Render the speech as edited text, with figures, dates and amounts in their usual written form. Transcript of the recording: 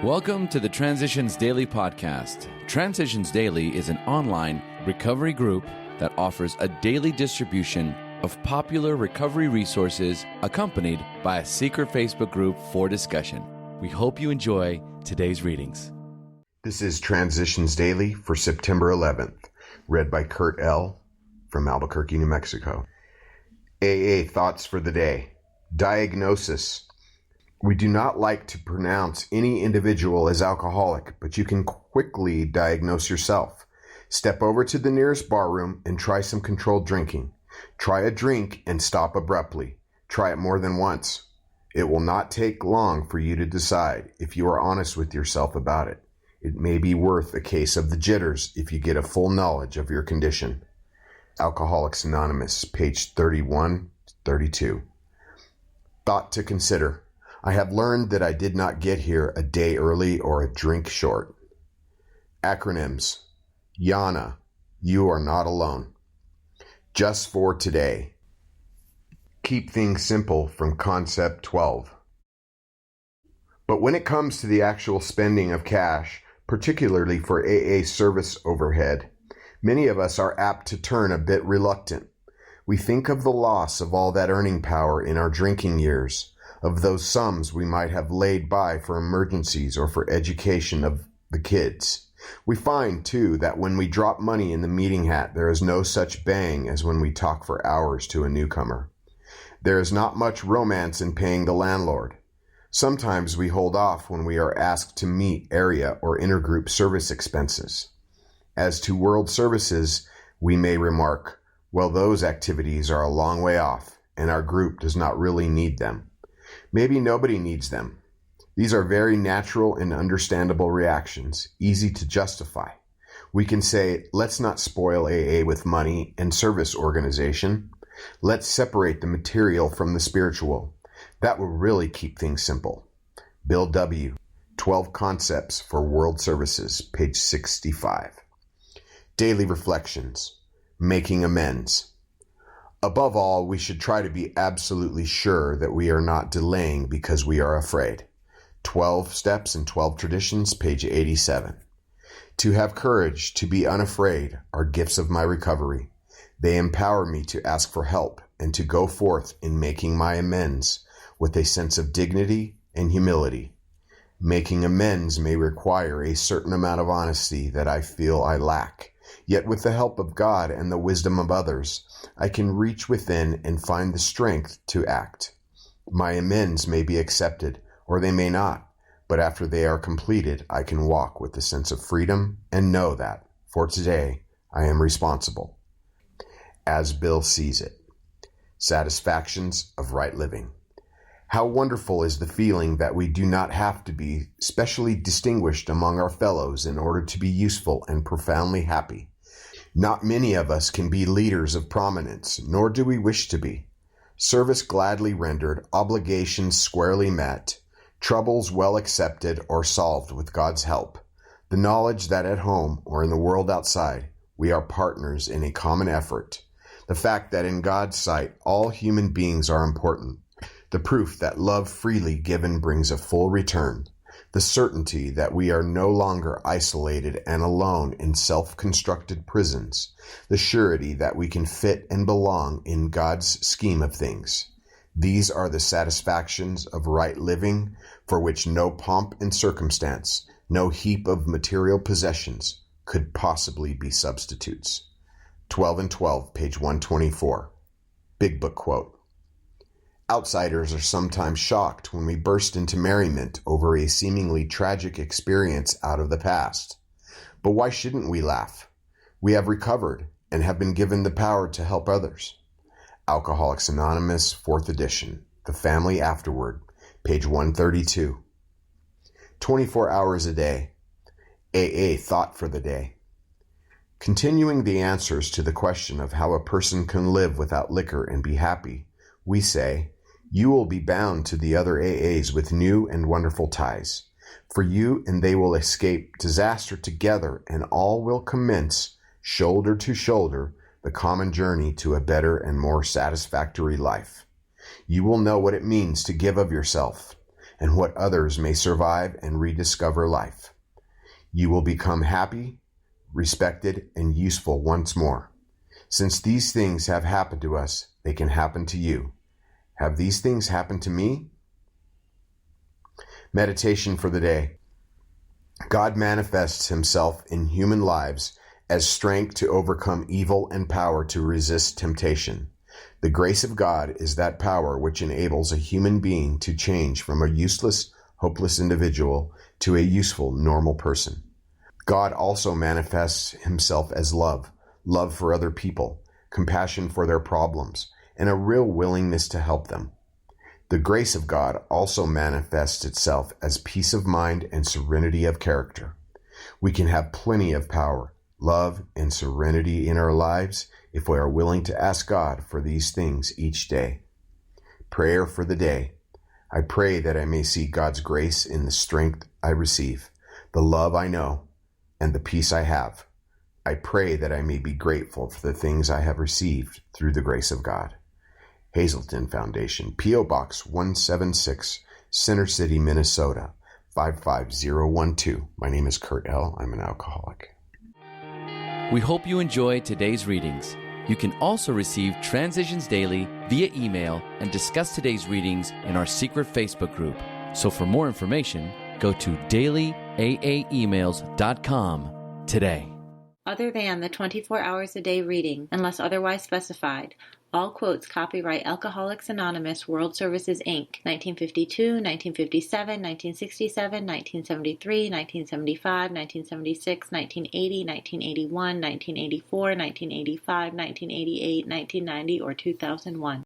Welcome to the Transitions Daily podcast. Transitions Daily is an online recovery group that offers a daily distribution of popular recovery resources accompanied by a secret Facebook group for discussion. We hope you enjoy today's readings. This is Transitions Daily for September 11th, read by Kurt L. from Albuquerque, New Mexico. AA Thoughts for the Day. Diagnosis. We do not like to pronounce any individual as alcoholic, but you can quickly diagnose yourself. Step over to the nearest barroom and try some controlled drinking. Try a drink and stop abruptly. Try it more than once. It will not take long for you to decide if you are honest with yourself about it. It may be worth a case of the jitters if you get a full knowledge of your condition. Alcoholics Anonymous, page 31-32. Thought to consider. I have learned that I did not get here a day early or a drink short. Acronyms. YANA, you are not alone. Just for today. Keep things simple from Concept 12. But when it comes to the actual spending of cash, particularly for AA service overhead, many of us are apt to turn a bit reluctant. We think of the loss of all that earning power in our drinking years, of those sums we might have laid by for emergencies or for education of the kids. We find, too, that when we drop money in the meeting hat, there is no such bang as when we talk for hours to a newcomer. There is not much romance in paying the landlord. Sometimes we hold off when we are asked to meet area or intergroup service expenses. As to world services, we may remark, well, those activities are a long way off, and our group does not really need them. Maybe nobody needs them. These are very natural and understandable reactions, easy to justify. We can say, let's not spoil AA with money and service organization. Let's separate the material from the spiritual. That will really keep things simple. Bill W., 12 Concepts for World Services, page 65. Daily Reflections. Making Amends. Above all, we should try to be absolutely sure that we are not delaying because we are afraid. 12 Steps and 12 Traditions, page 87. To have courage, to be unafraid, are gifts of my recovery. They empower me to ask for help and to go forth in making my amends with a sense of dignity and humility. Making amends may require a certain amount of honesty that I feel I lack. Yet with the help of God and the wisdom of others, I can reach within and find the strength to act. My amends may be accepted, or they may not, but after they are completed, I can walk with a sense of freedom and know that, for today, I am responsible. As Bill sees it. Satisfactions of right living. How wonderful is the feeling that we do not have to be specially distinguished among our fellows in order to be useful and profoundly happy. Not many of us can be leaders of prominence, nor do we wish to be. Service gladly rendered, obligations squarely met, troubles well accepted or solved with God's help. The knowledge that at home or in the world outside, we are partners in a common effort. The fact that in God's sight, all human beings are important. The proof that love freely given brings a full return. The certainty that we are no longer isolated and alone in self-constructed prisons. The surety that we can fit and belong in God's scheme of things. These are the satisfactions of right living for which no pomp and circumstance, no heap of material possessions could possibly be substitutes. 12 and 12, page 124. Big Book quote. Outsiders are sometimes shocked when we burst into merriment over a seemingly tragic experience out of the past. But why shouldn't we laugh? We have recovered and have been given the power to help others. Alcoholics Anonymous, 4th edition, The Family Afterward, page 132. 24 hours a day. AA Thought for the Day. Continuing the answers to the question of how a person can live without liquor and be happy, we say, you will be bound to the other AAs with new and wonderful ties. For you and they will escape disaster together, and all will commence, shoulder to shoulder, the common journey to a better and more satisfactory life. You will know what it means to give of yourself, and what others may survive and rediscover life. You will become happy, respected, and useful once more. Since these things have happened to us, they can happen to you. Have these things happened to me? Meditation for the day. God manifests himself in human lives as strength to overcome evil and power to resist temptation. The grace of God is that power which enables a human being to change from a useless, hopeless individual to a useful, normal person. God also manifests himself as love for other people, compassion for their problems, and a real willingness to help them. The grace of God also manifests itself as peace of mind and serenity of character. We can have plenty of power, love, and serenity in our lives if we are willing to ask God for these things each day. Prayer for the day. I pray that I may see God's grace in the strength I receive, the love I know, and the peace I have. I pray that I may be grateful for the things I have received through the grace of God. Hazelton Foundation, P.O. Box 176, Center City, Minnesota, 55012. My name is Kurt L. I'm an alcoholic. We hope you enjoyed today's readings. You can also receive Transitions Daily via email and discuss today's readings in our secret Facebook group. So for more information, go to dailyaaemails.com today. Other than the 24 hours a day reading, unless otherwise specified, all quotes copyright Alcoholics Anonymous World Services, Inc., 1952, 1957, 1967, 1973, 1975, 1976, 1980, 1981, 1984, 1985, 1988, 1990, or 2001.